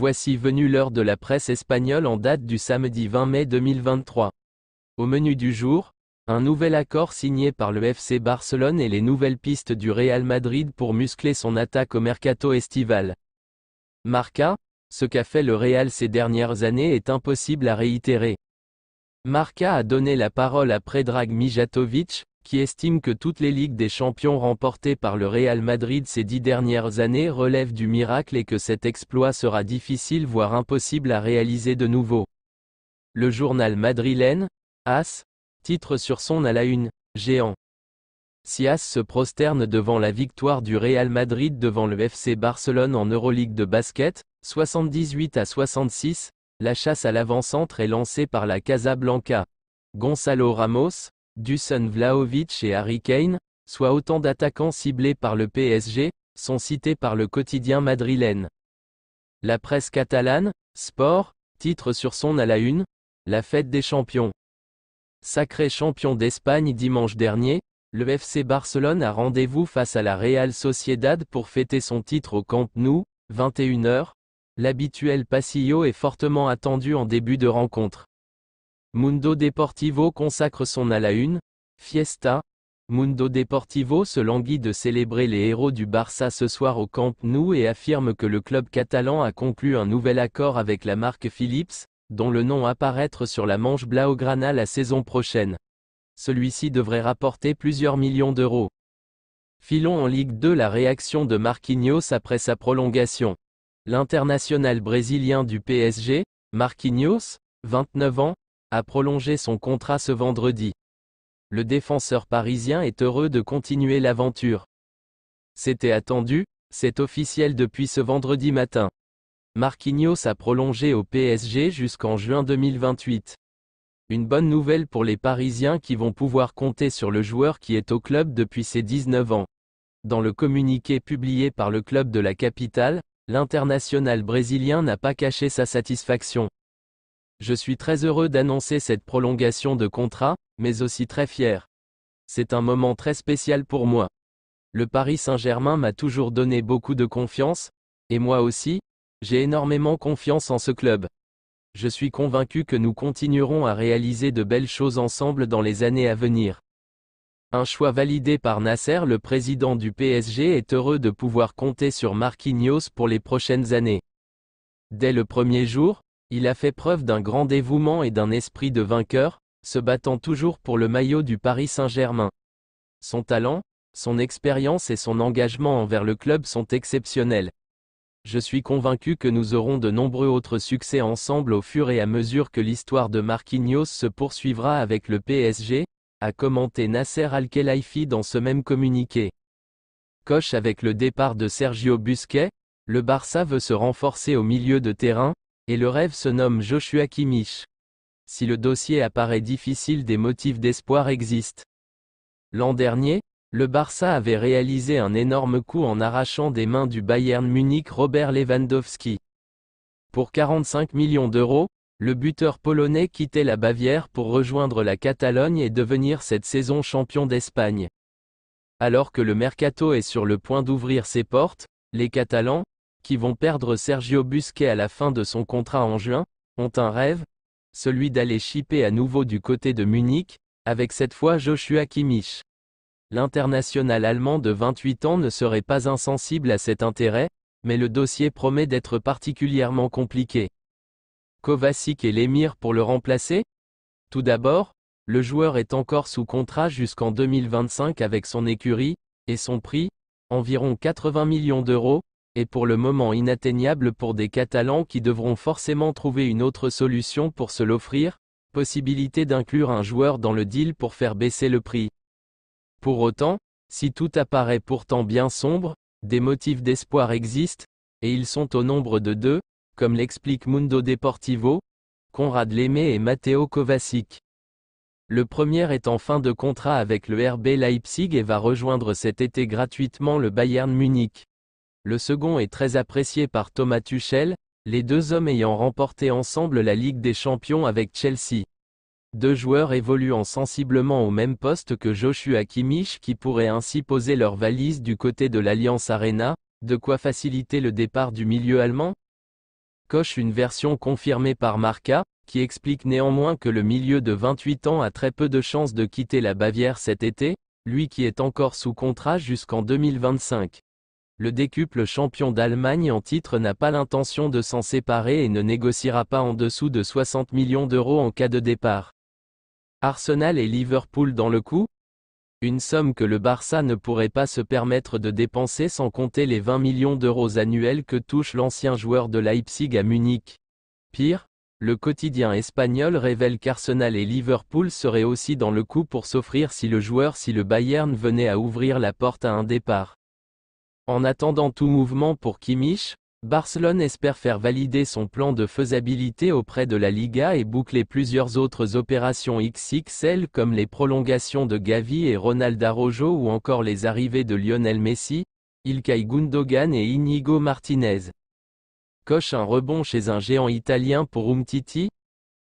Voici venue l'heure de la presse espagnole en date du samedi 20 mai 2023. Au menu du jour, un nouvel accord signé par le FC Barcelone et les nouvelles pistes du Real Madrid pour muscler son attaque au mercato estival. Marca, ce qu'a fait le Real ces dernières années est impossible à réitérer. Marca a donné la parole à Predrag Mijatovic, qui estime que toutes les Ligues des Champions remportées par le Real Madrid ces 10 dernières années relèvent du miracle et que cet exploit sera difficile voire impossible à réaliser de nouveau. Le journal madrilène, AS, titre sur son à la une, géant. Si AS se prosterne devant la victoire du Real Madrid devant le FC Barcelone en Euroligue de basket, 78-66, la chasse à l'avant-centre est lancée par la Casablanca. Gonzalo Ramos, Dusan Vlahovic et Harry Kane, soit autant d'attaquants ciblés par le PSG, sont cités par le quotidien madrilène. La presse catalane, Sport, titre sur son à la une, la fête des champions. Sacré champion d'Espagne dimanche dernier, le FC Barcelone a rendez-vous face à la Real Sociedad pour fêter son titre au Camp Nou, 21h. L'habituel pasillo est fortement attendu en début de rencontre. Mundo Deportivo consacre son à la une, Fiesta. Mundo Deportivo se languit de célébrer les héros du Barça ce soir au Camp Nou et affirme que le club catalan a conclu un nouvel accord avec la marque Philips, dont le nom apparaître sur la manche blaugrana la saison prochaine. Celui-ci devrait rapporter plusieurs millions d'euros. Filons en Ligue 2 la réaction de Marquinhos après sa prolongation. L'international brésilien du PSG, Marquinhos, 29 ans, a prolongé son contrat ce vendredi. Le défenseur parisien est heureux de continuer l'aventure. C'était attendu, c'est officiel depuis ce vendredi matin. Marquinhos a prolongé au PSG jusqu'en juin 2028. Une bonne nouvelle pour les Parisiens qui vont pouvoir compter sur le joueur qui est au club depuis ses 19 ans. Dans le communiqué publié par le club de la capitale, l'international brésilien n'a pas caché sa satisfaction. Je suis très heureux d'annoncer cette prolongation de contrat, mais aussi très fier. C'est un moment très spécial pour moi. Le Paris Saint-Germain m'a toujours donné beaucoup de confiance, et moi aussi, j'ai énormément confiance en ce club. Je suis convaincu que nous continuerons à réaliser de belles choses ensemble dans les années à venir. Un choix validé par Nasser, le président du PSG, est heureux de pouvoir compter sur Marquinhos pour les prochaines années. Dès le premier jour, il a fait preuve d'un grand dévouement et d'un esprit de vainqueur, se battant toujours pour le maillot du Paris Saint-Germain. Son talent, son expérience et son engagement envers le club sont exceptionnels. Je suis convaincu que nous aurons de nombreux autres succès ensemble au fur et à mesure que l'histoire de Marquinhos se poursuivra avec le PSG, a commenté Nasser Al-Khelaifi dans ce même communiqué. Coche avec le départ de Sergio Busquets, le Barça veut se renforcer au milieu de terrain, et le rêve se nomme Joshua Kimmich. Si le dossier apparaît difficile, des motifs d'espoir existent. L'an dernier, le Barça avait réalisé un énorme coup en arrachant des mains du Bayern Munich Robert Lewandowski. Pour 45 millions d'euros, le buteur polonais quittait la Bavière pour rejoindre la Catalogne et devenir cette saison champion d'Espagne. Alors que le mercato est sur le point d'ouvrir ses portes, les Catalans, qui vont perdre Sergio Busquets à la fin de son contrat en juin, ont un rêve, celui d'aller chipper à nouveau du côté de Munich, avec cette fois Joshua Kimmich. L'international allemand de 28 ans ne serait pas insensible à cet intérêt, mais le dossier promet d'être particulièrement compliqué. Kovacic et l'émir pour le remplacer? Tout d'abord, le joueur est encore sous contrat jusqu'en 2025 avec son écurie, et son prix, environ 80 millions d'euros, est pour le moment inatteignable pour des Catalans qui devront forcément trouver une autre solution pour se l'offrir, possibilité d'inclure un joueur dans le deal pour faire baisser le prix. Pour autant, si tout apparaît pourtant bien sombre, des motifs d'espoir existent, et ils sont au nombre de 2, comme l'explique Mundo Deportivo, Konrad Leme et Matteo Kovacic. Le premier est en fin de contrat avec le RB Leipzig et va rejoindre cet été gratuitement le Bayern Munich. Le second est très apprécié par Thomas Tuchel, les deux hommes ayant remporté ensemble la Ligue des Champions avec Chelsea. Deux joueurs évoluant sensiblement au même poste que Joshua Kimmich qui pourraient ainsi poser leurs valises du côté de l'Allianz Arena, de quoi faciliter le départ du milieu allemand. Coche une version confirmée par Marca, qui explique néanmoins que le milieu de 28 ans a très peu de chances de quitter la Bavière cet été, lui qui est encore sous contrat jusqu'en 2025. Le décuple champion d'Allemagne en titre n'a pas l'intention de s'en séparer et ne négociera pas en dessous de 60 millions d'euros en cas de départ. Arsenal et Liverpool dans le coup? Une somme que le Barça ne pourrait pas se permettre de dépenser sans compter les 20 millions d'euros annuels que touche l'ancien joueur de Leipzig à Munich. Pire, le quotidien espagnol révèle qu'Arsenal et Liverpool seraient aussi dans le coup pour s'offrir si le Bayern venait à ouvrir la porte à un départ. En attendant tout mouvement pour Kimmich, Barcelone espère faire valider son plan de faisabilité auprès de la Liga et boucler plusieurs autres opérations XXL comme les prolongations de Gavi et Ronald Araujo ou encore les arrivées de Lionel Messi, Ilkay Gundogan et Íñigo Martinez. Coche un rebond chez un géant italien pour Umtiti?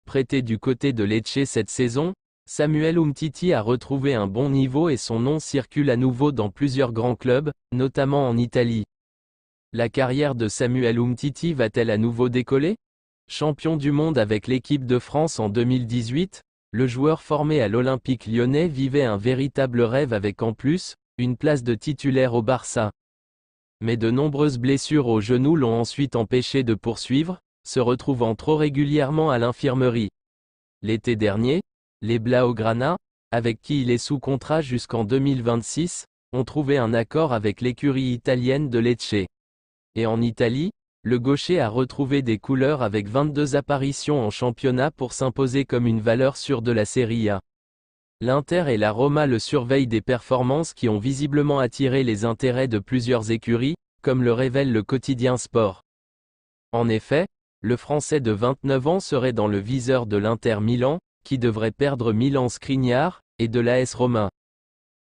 Prêté du côté de Lecce cette saison, Samuel Umtiti a retrouvé un bon niveau et son nom circule à nouveau dans plusieurs grands clubs, notamment en Italie. La carrière de Samuel Umtiti va-t-elle à nouveau décoller? Champion du monde avec l'équipe de France en 2018, le joueur formé à l'Olympique lyonnais vivait un véritable rêve avec en plus, une place de titulaire au Barça. Mais de nombreuses blessures au genou l'ont ensuite empêché de poursuivre, se retrouvant trop régulièrement à l'infirmerie. L'été dernier, les Blaugrana, avec qui il est sous contrat jusqu'en 2026, ont trouvé un accord avec l'écurie italienne de Lecce. Et en Italie, le gaucher a retrouvé des couleurs avec 22 apparitions en championnat pour s'imposer comme une valeur sûre de la Serie A. L'Inter et la Roma le surveillent, des performances qui ont visiblement attiré les intérêts de plusieurs écuries, comme le révèle le quotidien Sport. En effet, le Français de 29 ans serait dans le viseur de l'Inter Milan, qui devrait perdre Milan Skriniar, et de l'AS Roma.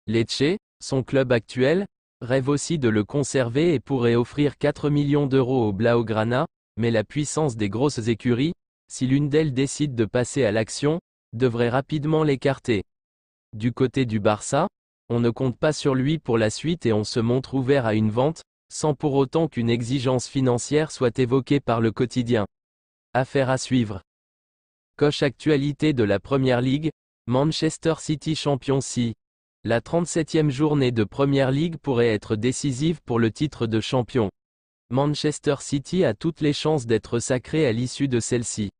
Lecce, son club actuel, rêve aussi de le conserver et pourrait offrir 4 millions d'euros au Blaugrana, mais la puissance des grosses écuries, si l'une d'elles décide de passer à l'action, devrait rapidement l'écarter. Du côté du Barça, on ne compte pas sur lui pour la suite et on se montre ouvert à une vente, sans pour autant qu'une exigence financière soit évoquée par le quotidien. Affaire à suivre. Coche actualité de la Premier League, Manchester City champion si. La 37e journée de Premier League pourrait être décisive pour le titre de champion. Manchester City a toutes les chances d'être sacré à l'issue de celle-ci.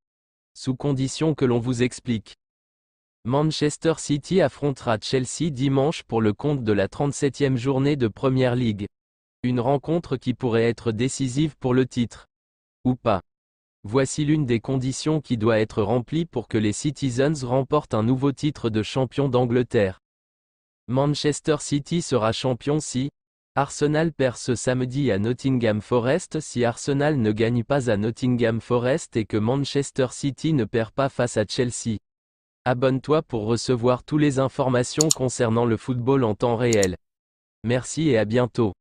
Sous condition que l'on vous explique. Manchester City affrontera Chelsea dimanche pour le compte de la 37e journée de Premier League. Une rencontre qui pourrait être décisive pour le titre. Ou pas. Voici l'une des conditions qui doit être remplie pour que les Citizens remportent un nouveau titre de champion d'Angleterre. Manchester City sera champion si Arsenal perd ce samedi à Nottingham Forest, si Arsenal ne gagne pas à Nottingham Forest et que Manchester City ne perd pas face à Chelsea. Abonne-toi pour recevoir toutes les informations concernant le football en temps réel. Merci et à bientôt.